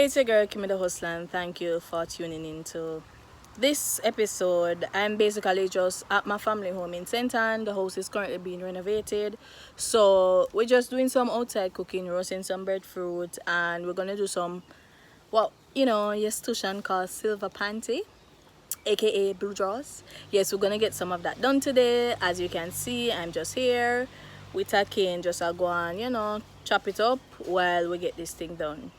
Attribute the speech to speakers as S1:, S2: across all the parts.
S1: it's your girl Kymmy the Hustler, and thank you for tuning in to this episode. I'm basically just at my family home in St. Ann. The house is currently being renovated, so we're just doing some outside cooking, roasting some breadfruit, and we're gonna do some what your stushan called silver panty, aka blue jaws. Yes, we're gonna get some of that done today. As you can see, I'm just here with a cane, just go and chop it up while we get this thing done.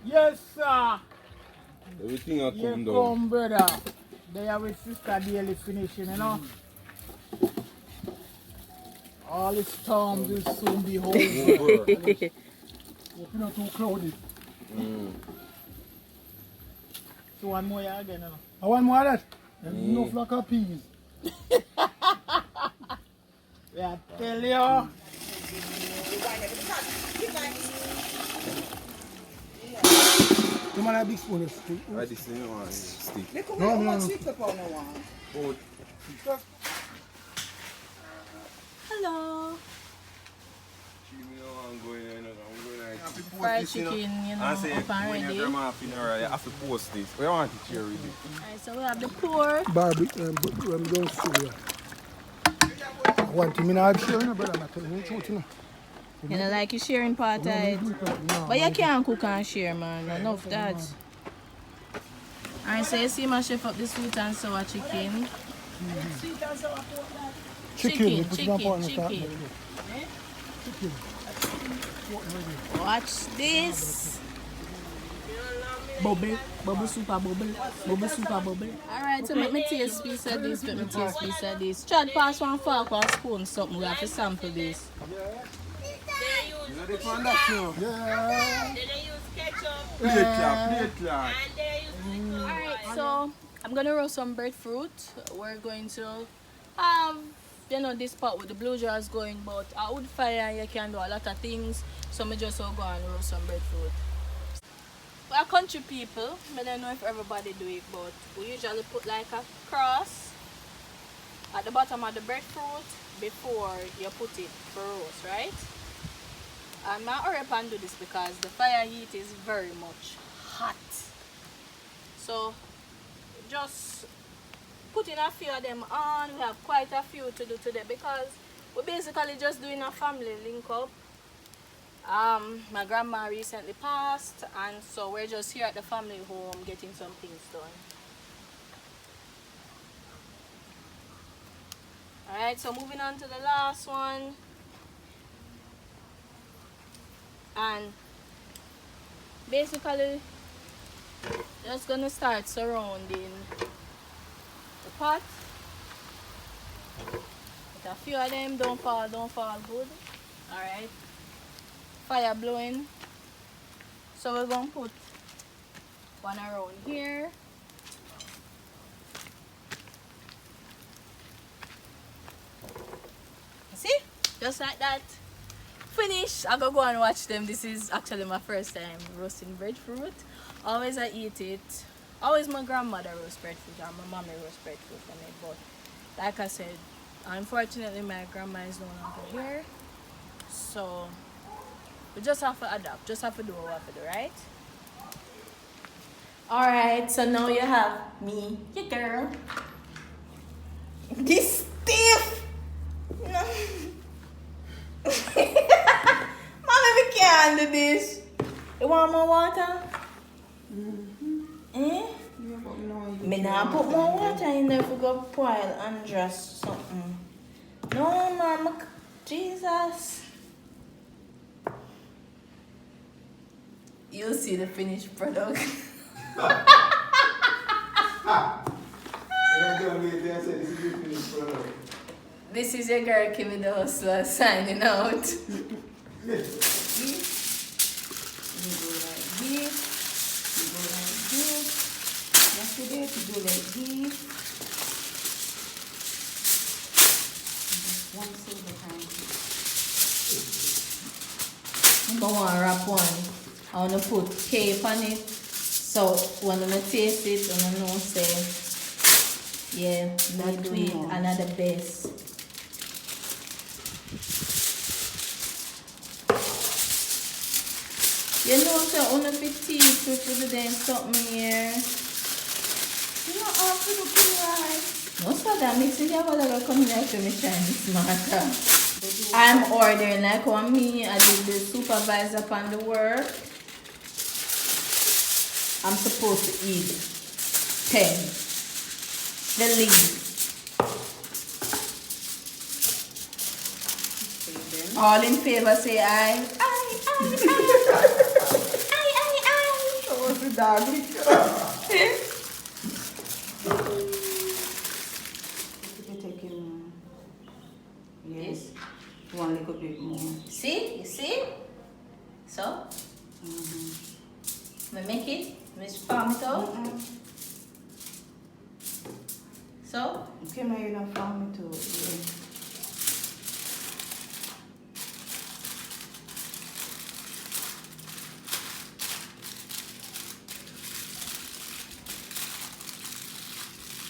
S2: Yes, sir.
S3: Everything will come down.
S2: Come, brother. They are with Sister Daily finishing, All the storms will soon be over. It's not too crowded. So one more again, One more of that. No flock of peas. Yeah, tell you. You want a big spoon of stick?
S3: I just don't want stick.
S2: No.
S1: Hello.
S3: I'm going
S1: Fried chicken,
S3: I say,
S1: up and
S3: when your
S1: ready.
S3: grandma funeral, you have to post this. We want it here really.
S1: Alright, so we have the pork.
S2: Barbecue, I'm going to see. One thing, I'm not sure, brother. I'm not telling you the truth,
S1: You know, like you sharing part of it. But you can't cook and share, man. Enough that. Alright, so you see my chef up the sweet and sour chicken. Chicken. Watch this. Bubble super bubble. Alright, so make me taste piece of this. Chad, pass one fork or spoon, something. We have to sample this.
S3: You know they found that too?
S2: Yeah.
S4: Then they use ketchup.
S3: Plate.
S4: And they use
S1: Alright, so I'm gonna roast some breadfruit. We're going to have this pot with the blue jars going, but a wood fire you can do a lot of things. So I just go and roast some breadfruit. We are country people. I don't know if everybody do it, but we usually put like a cross at the bottom of the breadfruit before you put it for roast, right? And I hurry up and do this because the fire heat is very much hot. So just putting a few of them on. We have quite a few to do today because we're basically just doing a family link up. My grandma recently passed, and so we're just here at the family home getting some things done. Alright, so moving on to the last one. And basically just gonna start surrounding the pot. With a few of them, don't fall good. Alright. Fire blowing. So we're gonna put one around here. See? Just like that. Finish. I go and watch them. This is actually my first time roasting breadfruit. Always I eat it. Always my grandmother roast breadfruit or my mommy roast breadfruit for me. But like I said, unfortunately my grandma is no longer here. So we just have to adapt. Just have to do what we have to do, right? Alright, so now you have me, your girl. This stiff! No. Mommy, we can't do this. You want more water? Eh? Me not put more water in there if we go boil and just something. No, Mama. Jesus. You'll see the finished product. This is your girl Kymmy the Hustler signing out. You go like this. Yesterday to do like this. Just one silver time. I'm gonna wrap one. I wanna put cape on it. So when I taste it, I know say yeah, not do it another best. You know, so on a petite to put them something here. You know, after the right. No, so that makes it have a lot of coming out to me Chinese matter. I'm ordering like one me. I did the supervisor upon the work. I'm supposed to eat 10. The lead. All in favor say aye. Aye.
S2: That was the dog.
S1: Yes.
S5: One little bit more.
S1: See? You see? So? We make it. We farm it out. So?
S5: Okay, now you don't farm it too.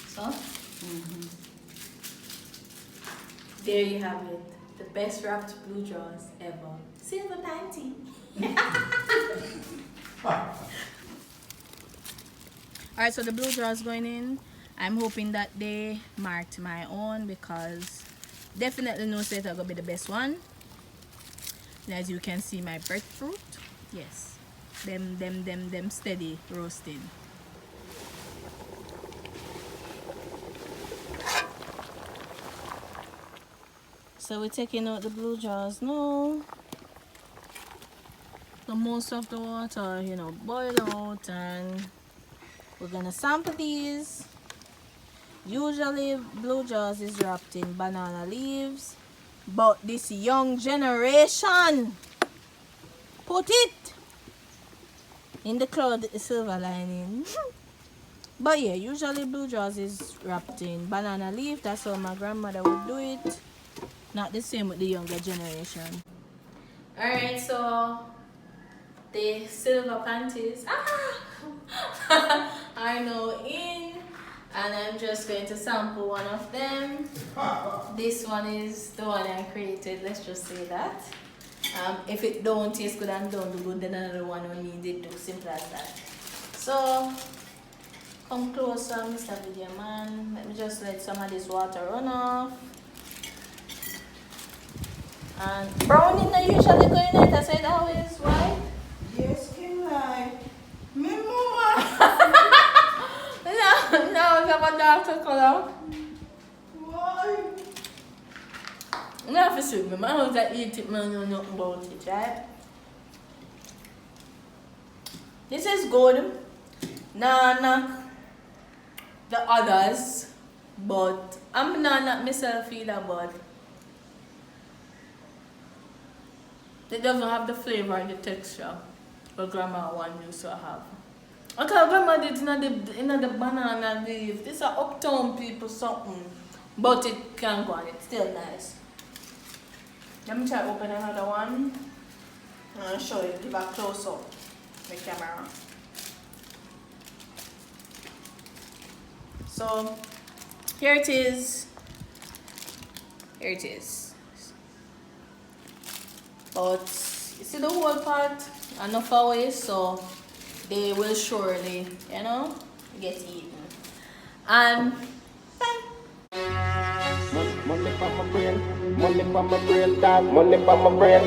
S1: So? There you have it. The best wrapped blue jaws ever. Silver panty. Alright, so the blue jaws going in. I'm hoping that they marked my own because definitely no set are gonna be the best one. And as you can see, my breadfruit, yes, them steady roasting. So we're taking out the blue jaws now. So most of the water, you know, boil out, and we're gonna sample these. Usually blue jaws is wrapped in banana leaves, but this young generation put it in the cloud silver lining. But yeah, usually blue jaws is wrapped in banana leaf. That's how my grandmother would do it. Not the same with the younger generation. Alright, so the silver panties are now in, and I'm just going to sample one of them. This one is the one I created, let's just say that. If it don't taste good and don't do good, then another one we need it do, simple as that. So come closer, Mr. Video Man. Let me just let some of this water run off. And browning not usually going out, I said always, why?
S5: Yes, can I? Me mama.
S1: No, it's about darker color.
S5: Why?
S1: You have to see me, I don't eat it, man, know nothing about it, right? This is good. Nah, the others, but I'm not myself either, but it doesn't have the flavor and the texture what grandma one used to have. Okay, grandma did in the banana leaf. These are uptown people something, but it can go on. It's still nice. Let me try to open another one. I'll show you. Give a close up the camera. So here it is. Here it is. But you see the whole part enough away, so they will surely, you know, get eaten. And bye.
S6: Money for my brain, dog. Money for my brain.